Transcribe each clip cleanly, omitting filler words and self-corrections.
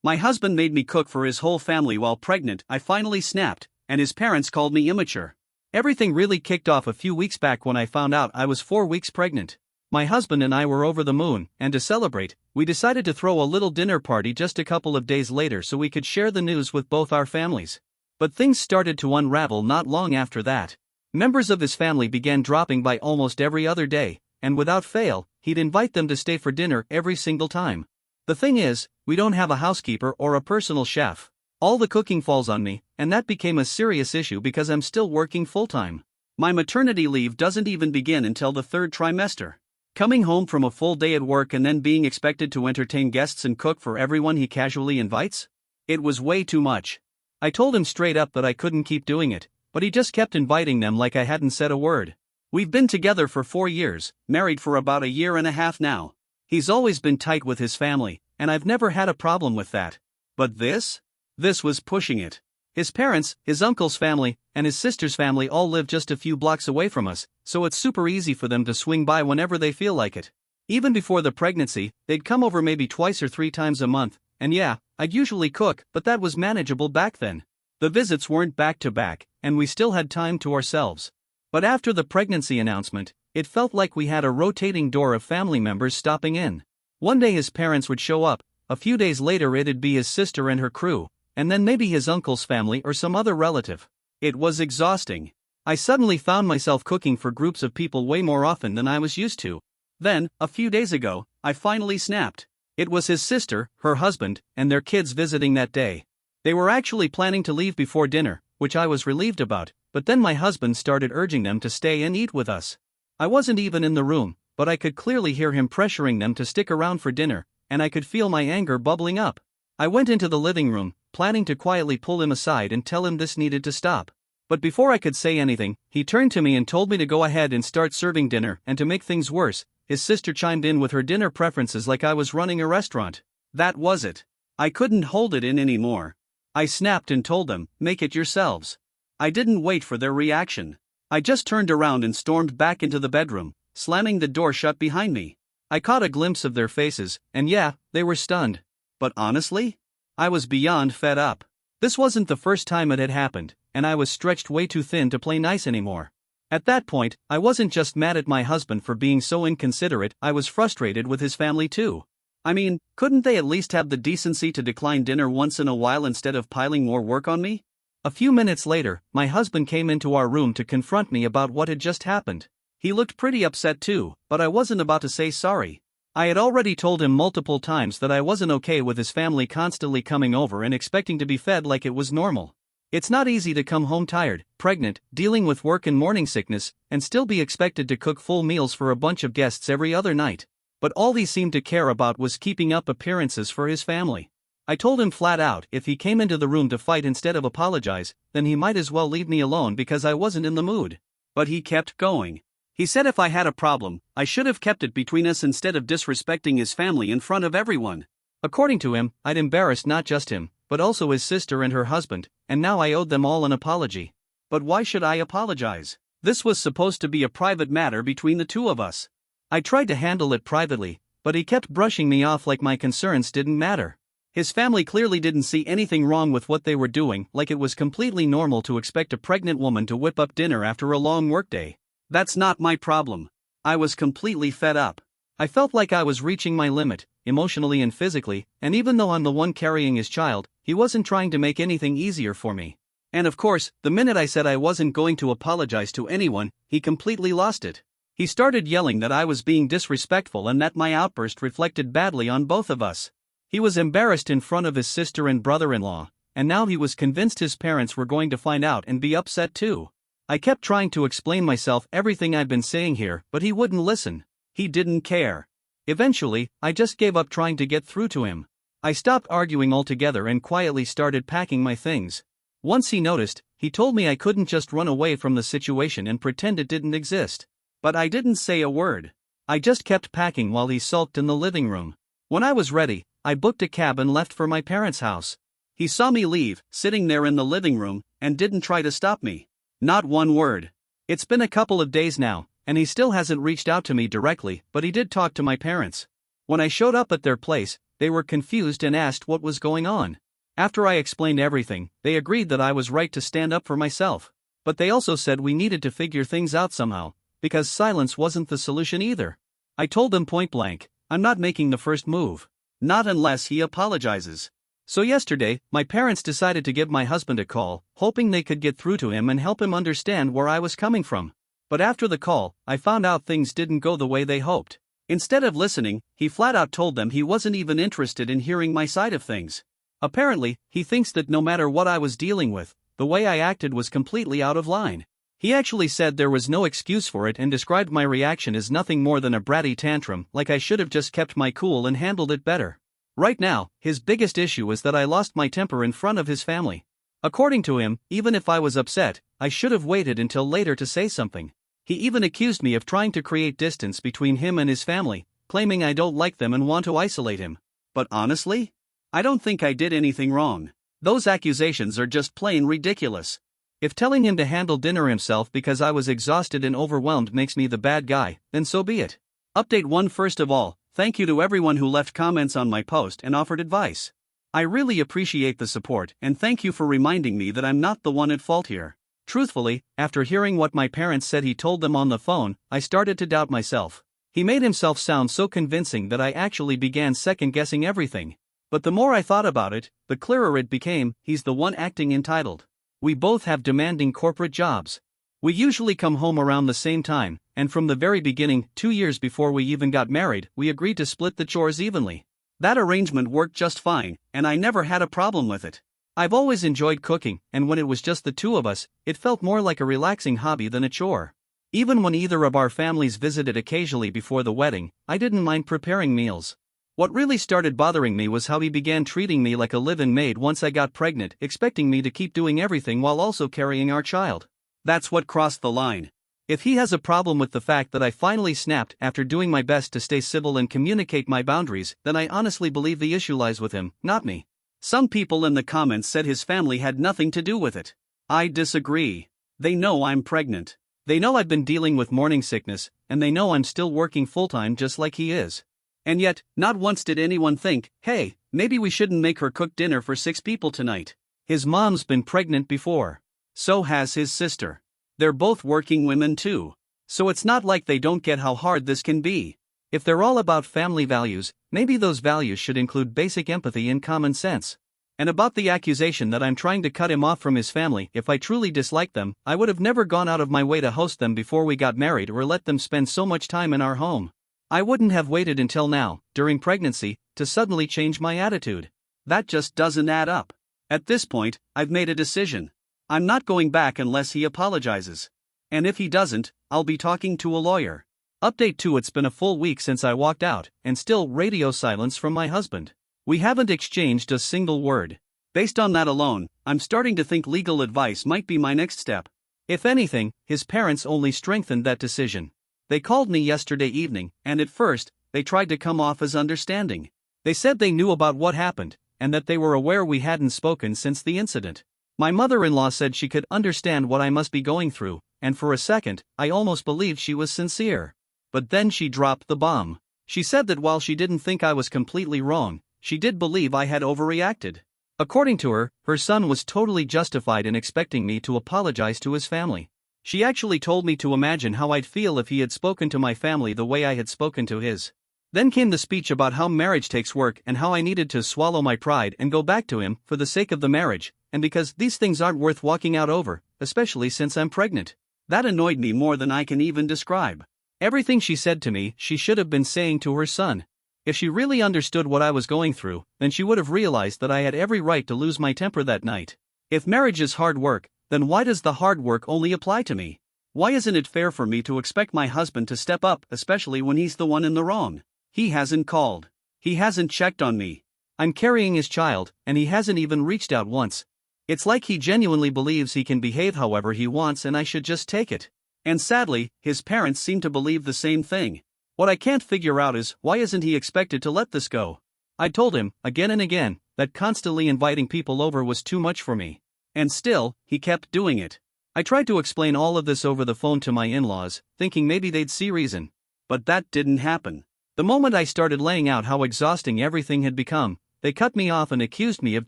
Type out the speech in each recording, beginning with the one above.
My husband made me cook for his whole family while pregnant. I finally snapped, and his parents called me immature. Everything really kicked off a few weeks back when I found out I was 4 weeks pregnant. My husband and I were over the moon, and to celebrate, we decided to throw a little dinner party just a couple of days later so we could share the news with both our families. But things started to unravel not long after that. Members of his family began dropping by almost every other day, and without fail, he'd invite them to stay for dinner every single time. The thing is, we don't have a housekeeper or a personal chef. All the cooking falls on me, and that became a serious issue because I'm still working full-time. My maternity leave doesn't even begin until the 3rd trimester. Coming home from a full day at work and then being expected to entertain guests and cook for everyone he casually invites? It was way too much. I told him straight up that I couldn't keep doing it, but he just kept inviting them like I hadn't said a word. We've been together for 4 years, married for about a year and a half now. He's always been tight with his family, and I've never had a problem with that. But this? This was pushing it. His parents, his uncle's family, and his sister's family all live just a few blocks away from us, so it's super easy for them to swing by whenever they feel like it. Even before the pregnancy, they'd come over maybe 2 or 3 times a month, and yeah, I'd usually cook, but that was manageable back then. The visits weren't back to back, and we still had time to ourselves. But after the pregnancy announcement, it felt like we had a rotating door of family members stopping in. One day his parents would show up, a few days later it'd be his sister and her crew, and then maybe his uncle's family or some other relative. It was exhausting. I suddenly found myself cooking for groups of people way more often than I was used to. Then, a few days ago, I finally snapped. It was his sister, her husband, and their kids visiting that day. They were actually planning to leave before dinner, which I was relieved about, but then my husband started urging them to stay and eat with us. I wasn't even in the room, but I could clearly hear him pressuring them to stick around for dinner, and I could feel my anger bubbling up. I went into the living room, planning to quietly pull him aside and tell him this needed to stop. But before I could say anything, he turned to me and told me to go ahead and start serving dinner, and to make things worse, his sister chimed in with her dinner preferences like I was running a restaurant. That was it. I couldn't hold it in anymore. I snapped and told them, "Make it yourselves." I didn't wait for their reaction. I just turned around and stormed back into the bedroom, slamming the door shut behind me. I caught a glimpse of their faces, and yeah, they were stunned. But honestly, I was beyond fed up. This wasn't the first time it had happened, and I was stretched way too thin to play nice anymore. At that point, I wasn't just mad at my husband for being so inconsiderate, I was frustrated with his family too. I mean, couldn't they at least have the decency to decline dinner once in a while instead of piling more work on me? A few minutes later, my husband came into our room to confront me about what had just happened. He looked pretty upset too, but I wasn't about to say sorry. I had already told him multiple times that I wasn't okay with his family constantly coming over and expecting to be fed like it was normal. It's not easy to come home tired, pregnant, dealing with work and morning sickness, and still be expected to cook full meals for a bunch of guests every other night. But all he seemed to care about was keeping up appearances for his family. I told him flat out if he came into the room to fight instead of apologize, then he might as well leave me alone because I wasn't in the mood. But he kept going. He said if I had a problem, I should have kept it between us instead of disrespecting his family in front of everyone. According to him, I'd embarrassed not just him, but also his sister and her husband, and now I owed them all an apology. But why should I apologize? This was supposed to be a private matter between the two of us. I tried to handle it privately, but he kept brushing me off like my concerns didn't matter. His family clearly didn't see anything wrong with what they were doing, like it was completely normal to expect a pregnant woman to whip up dinner after a long workday. That's not my problem. I was completely fed up. I felt like I was reaching my limit, emotionally and physically, and even though I'm the one carrying his child, he wasn't trying to make anything easier for me. And of course, the minute I said I wasn't going to apologize to anyone, he completely lost it. He started yelling that I was being disrespectful and that my outburst reflected badly on both of us. He was embarrassed in front of his sister and brother-in-law, and now he was convinced his parents were going to find out and be upset too. I kept trying to explain myself everything I'd been saying here, but he wouldn't listen. He didn't care. Eventually, I just gave up trying to get through to him. I stopped arguing altogether and quietly started packing my things. Once he noticed, he told me I couldn't just run away from the situation and pretend it didn't exist. But I didn't say a word. I just kept packing while he sulked in the living room. When I was ready, I booked a cab and left for my parents' house. He saw me leave, sitting there in the living room, and didn't try to stop me. Not one word. It's been a couple of days now, and he still hasn't reached out to me directly, but he did talk to my parents. When I showed up at their place, they were confused and asked what was going on. After I explained everything, they agreed that I was right to stand up for myself. But they also said we needed to figure things out somehow, because silence wasn't the solution either. I told them point blank, I'm not making the first move. Not unless he apologizes. So yesterday, my parents decided to give my husband a call, hoping they could get through to him and help him understand where I was coming from. But after the call, I found out things didn't go the way they hoped. Instead of listening, he flat out told them he wasn't even interested in hearing my side of things. Apparently, he thinks that no matter what I was dealing with, the way I acted was completely out of line. He actually said there was no excuse for it and described my reaction as nothing more than a bratty tantrum, like I should have just kept my cool and handled it better. Right now, his biggest issue is that I lost my temper in front of his family. According to him, even if I was upset, I should have waited until later to say something. He even accused me of trying to create distance between him and his family, claiming I don't like them and want to isolate him. But honestly, I don't think I did anything wrong. Those accusations are just plain ridiculous. If telling him to handle dinner himself because I was exhausted and overwhelmed makes me the bad guy, then so be it. Update 1. First of all, thank you to everyone who left comments on my post and offered advice. I really appreciate the support and thank you for reminding me that I'm not the one at fault here. Truthfully, after hearing what my parents said he told them on the phone, I started to doubt myself. He made himself sound so convincing that I actually began second-guessing everything. But the more I thought about it, the clearer it became, he's the one acting entitled. We both have demanding corporate jobs. We usually come home around the same time, and from the very beginning, 2 years before we even got married, we agreed to split the chores evenly. That arrangement worked just fine, and I never had a problem with it. I've always enjoyed cooking, and when it was just the two of us, it felt more like a relaxing hobby than a chore. Even when either of our families visited occasionally before the wedding, I didn't mind preparing meals. What really started bothering me was how he began treating me like a live-in maid once I got pregnant, expecting me to keep doing everything while also carrying our child. That's what crossed the line. If he has a problem with the fact that I finally snapped after doing my best to stay civil and communicate my boundaries, then I honestly believe the issue lies with him, not me. Some people in the comments said his family had nothing to do with it. I disagree. They know I'm pregnant. They know I've been dealing with morning sickness, and they know I'm still working full-time just like he is. And yet, not once did anyone think, hey, maybe we shouldn't make her cook dinner for 6 people tonight. His mom's been pregnant before. So has his sister. They're both working women too. So it's not like they don't get how hard this can be. If they're all about family values, maybe those values should include basic empathy and common sense. And about the accusation that I'm trying to cut him off from his family, if I truly disliked them, I would have never gone out of my way to host them before we got married or let them spend so much time in our home. I wouldn't have waited until now, during pregnancy, to suddenly change my attitude. That just doesn't add up. At this point, I've made a decision. I'm not going back unless he apologizes. And if he doesn't, I'll be talking to a lawyer. Update 2. It's been a full week since I walked out, and still radio silence from my husband. We haven't exchanged a single word. Based on that alone, I'm starting to think legal advice might be my next step. If anything, his parents only strengthened that decision. They called me yesterday evening, and at first, they tried to come off as understanding. They said they knew about what happened, and that they were aware we hadn't spoken since the incident. My mother-in-law said she could understand what I must be going through, and for a second, I almost believed she was sincere. But then she dropped the bomb. She said that while she didn't think I was completely wrong, she did believe I had overreacted. According to her, her son was totally justified in expecting me to apologize to his family. She actually told me to imagine how I'd feel if he had spoken to my family the way I had spoken to his. Then came the speech about how marriage takes work and how I needed to swallow my pride and go back to him for the sake of the marriage, and because these things aren't worth walking out over, especially since I'm pregnant. That annoyed me more than I can even describe. Everything she said to me, she should have been saying to her son. If she really understood what I was going through, then she would have realized that I had every right to lose my temper that night. If marriage is hard work, then why does the hard work only apply to me? Why isn't it fair for me to expect my husband to step up, especially when he's the one in the wrong? He hasn't called. He hasn't checked on me. I'm carrying his child, and he hasn't even reached out once. It's like he genuinely believes he can behave however he wants and I should just take it. And sadly, his parents seem to believe the same thing. What I can't figure out is, why isn't he expected to let this go? I told him, again and again, that constantly inviting people over was too much for me. And still, he kept doing it. I tried to explain all of this over the phone to my in-laws, thinking maybe they'd see reason. But that didn't happen. The moment I started laying out how exhausting everything had become, they cut me off and accused me of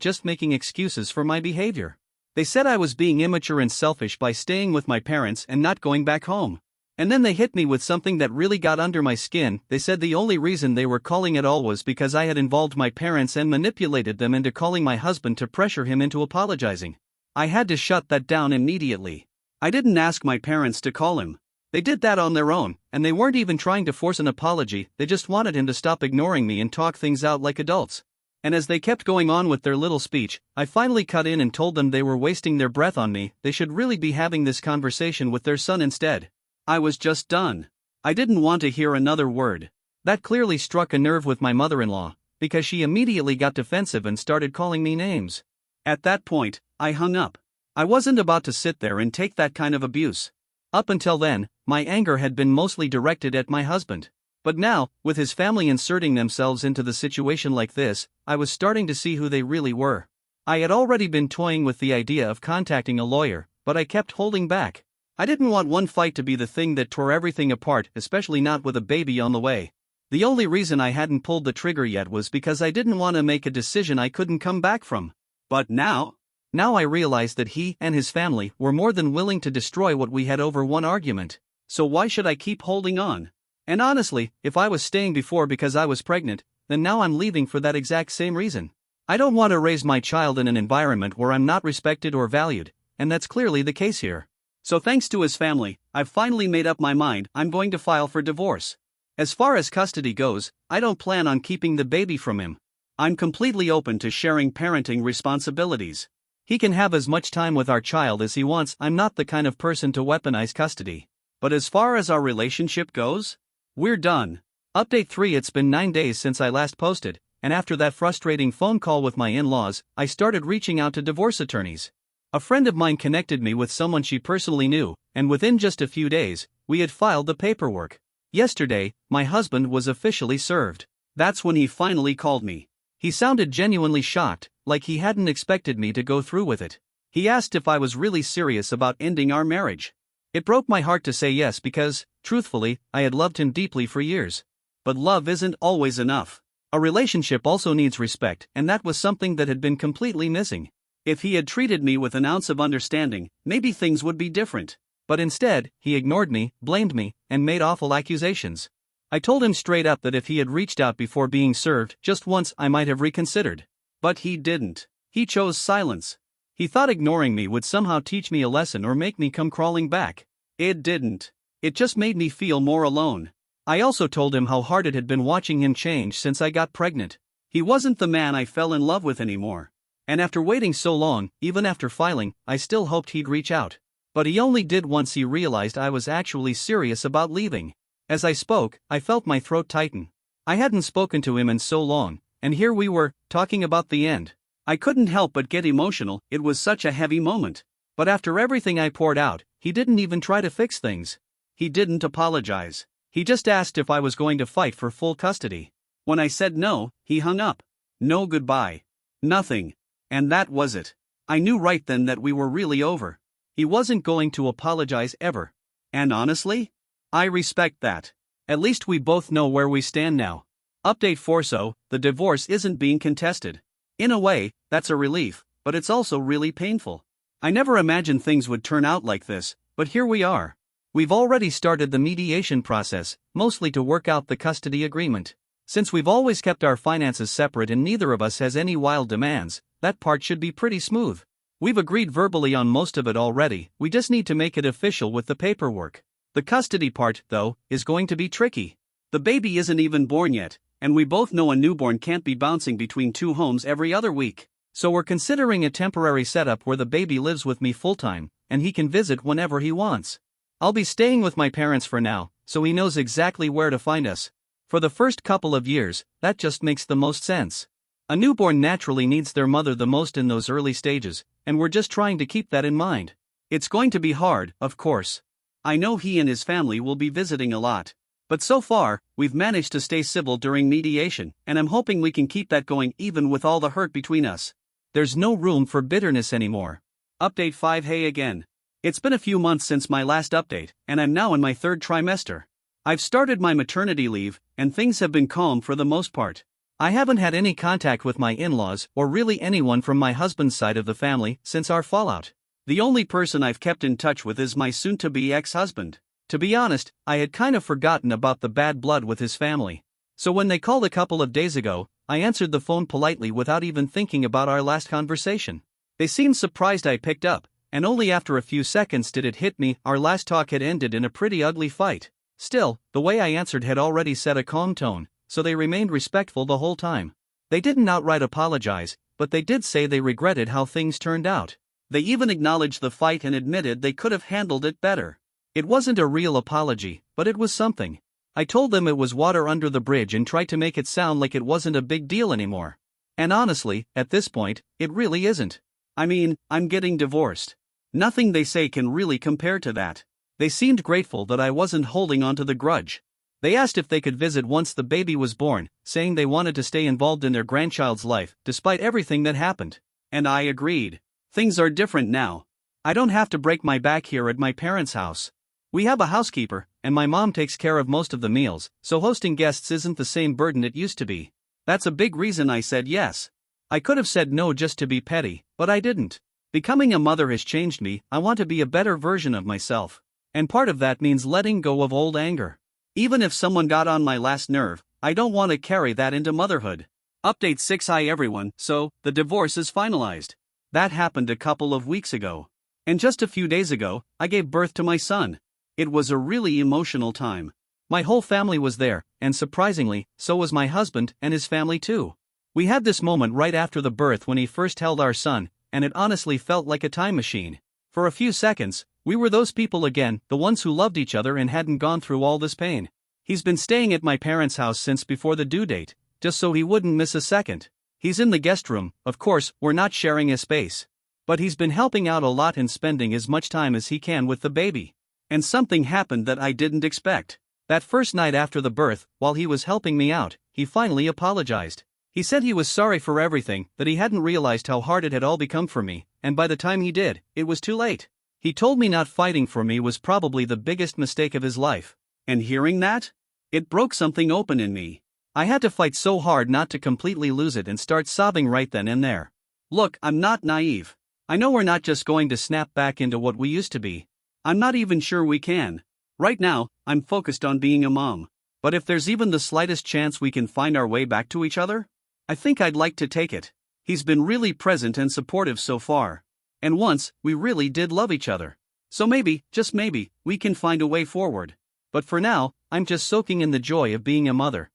just making excuses for my behavior. They said I was being immature and selfish by staying with my parents and not going back home. And then they hit me with something that really got under my skin. They said the only reason they were calling at all was because I had involved my parents and manipulated them into calling my husband to pressure him into apologizing. I had to shut that down immediately. I didn't ask my parents to call him. They did that on their own, and they weren't even trying to force an apology, they just wanted him to stop ignoring me and talk things out like adults. And as they kept going on with their little speech, I finally cut in and told them they were wasting their breath on me, they should really be having this conversation with their son instead. I was just done. I didn't want to hear another word. That clearly struck a nerve with my mother-in-law, because she immediately got defensive and started calling me names. At that point, I hung up. I wasn't about to sit there and take that kind of abuse. Up until then, my anger had been mostly directed at my husband. But now, with his family inserting themselves into the situation like this, I was starting to see who they really were. I had already been toying with the idea of contacting a lawyer, but I kept holding back. I didn't want one fight to be the thing that tore everything apart, especially not with a baby on the way. The only reason I hadn't pulled the trigger yet was because I didn't want to make a decision I couldn't come back from. But now I realized that he and his family were more than willing to destroy what we had over one argument. So why should I keep holding on? And honestly, if I was staying before because I was pregnant, then now I'm leaving for that exact same reason. I don't want to raise my child in an environment where I'm not respected or valued, and that's clearly the case here. So thanks to his family, I've finally made up my mind, I'm going to file for divorce. As far as custody goes, I don't plan on keeping the baby from him. I'm completely open to sharing parenting responsibilities. He can have as much time with our child as he wants. I'm not the kind of person to weaponize custody. But as far as our relationship goes, we're done. Update 3. It's been 9 days since I last posted, and after that frustrating phone call with my in-laws, I started reaching out to divorce attorneys. A friend of mine connected me with someone she personally knew, and within just a few days, we had filed the paperwork. Yesterday, my husband was officially served. That's when he finally called me. He sounded genuinely shocked, like he hadn't expected me to go through with it. He asked if I was really serious about ending our marriage. It broke my heart to say yes because, truthfully, I had loved him deeply for years. But love isn't always enough. A relationship also needs respect, and that was something that had been completely missing. If he had treated me with an ounce of understanding, maybe things would be different. But instead, he ignored me, blamed me, and made awful accusations. I told him straight up that if he had reached out before being served just once, I might have reconsidered. But he didn't. He chose silence. He thought ignoring me would somehow teach me a lesson or make me come crawling back. It didn't. It just made me feel more alone. I also told him how hard it had been watching him change since I got pregnant. He wasn't the man I fell in love with anymore. And after waiting so long, even after filing, I still hoped he'd reach out. But he only did once he realized I was actually serious about leaving. As I spoke, I felt my throat tighten. I hadn't spoken to him in so long, and here we were, talking about the end. I couldn't help but get emotional, it was such a heavy moment. But after everything I poured out, he didn't even try to fix things. He didn't apologize. He just asked if I was going to fight for full custody. When I said no, he hung up. No goodbye. Nothing. And that was it. I knew right then that we were really over. He wasn't going to apologize ever. And honestly, I respect that. At least we both know where we stand now. Update 4. So, the divorce isn't being contested. In a way, that's a relief, but it's also really painful. I never imagined things would turn out like this, but here we are. We've already started the mediation process, mostly to work out the custody agreement. Since we've always kept our finances separate and neither of us has any wild demands, that part should be pretty smooth. We've agreed verbally on most of it already, we just need to make it official with the paperwork. The custody part, though, is going to be tricky. The baby isn't even born yet, and we both know a newborn can't be bouncing between two homes every other week. So we're considering a temporary setup where the baby lives with me full-time, and he can visit whenever he wants. I'll be staying with my parents for now, so he knows exactly where to find us. For the first couple of years, that just makes the most sense. A newborn naturally needs their mother the most in those early stages, and we're just trying to keep that in mind. It's going to be hard, of course. I know he and his family will be visiting a lot. But so far, we've managed to stay civil during mediation, and I'm hoping we can keep that going even with all the hurt between us. There's no room for bitterness anymore. Update 5. Hey again. It's been a few months since my last update, and I'm now in my 3rd trimester. I've started my maternity leave, and things have been calm for the most part. I haven't had any contact with my in-laws or really anyone from my husband's side of the family since our fallout. The only person I've kept in touch with is my soon-to-be ex-husband. To be honest, I had kind of forgotten about the bad blood with his family. So when they called a couple of days ago, I answered the phone politely without even thinking about our last conversation. They seemed surprised I picked up, and only after a few seconds did it hit me our last talk had ended in a pretty ugly fight. Still, the way I answered had already set a calm tone, so they remained respectful the whole time. They didn't outright apologize, but they did say they regretted how things turned out. They even acknowledged the fight and admitted they could have handled it better. It wasn't a real apology, but it was something. I told them it was water under the bridge and tried to make it sound like it wasn't a big deal anymore. And honestly, at this point, it really isn't. I mean, I'm getting divorced. Nothing they say can really compare to that. They seemed grateful that I wasn't holding on to the grudge. They asked if they could visit once the baby was born, saying they wanted to stay involved in their grandchild's life, despite everything that happened. And I agreed. Things are different now. I don't have to break my back here at my parents' house. We have a housekeeper, and my mom takes care of most of the meals, so hosting guests isn't the same burden it used to be. That's a big reason I said yes. I could have said no just to be petty, but I didn't. Becoming a mother has changed me. I want to be a better version of myself. And part of that means letting go of old anger. Even if someone got on my last nerve, I don't want to carry that into motherhood. Update 6. Hi everyone, so, the divorce is finalized. That happened a couple of weeks ago. And just a few days ago, I gave birth to my son. It was a really emotional time. My whole family was there, and surprisingly, so was my husband and his family too. We had this moment right after the birth when he first held our son, and it honestly felt like a time machine. For a few seconds, we were those people again, the ones who loved each other and hadn't gone through all this pain. He's been staying at my parents' house since before the due date, just so he wouldn't miss a second. He's in the guest room, of course, we're not sharing a space. But he's been helping out a lot and spending as much time as he can with the baby. And something happened that I didn't expect. That first night after the birth, while he was helping me out, he finally apologized. He said he was sorry for everything, that he hadn't realized how hard it had all become for me, and by the time he did, it was too late. He told me not fighting for me was probably the biggest mistake of his life. And hearing that, it broke something open in me. I had to fight so hard not to completely lose it and start sobbing right then and there. Look, I'm not naive. I know we're not just going to snap back into what we used to be. I'm not even sure we can. Right now, I'm focused on being a mom. But if there's even the slightest chance we can find our way back to each other, I think I'd like to take it. He's been really present and supportive so far. And once, we really did love each other. So maybe, just maybe, we can find a way forward. But for now, I'm just soaking in the joy of being a mother.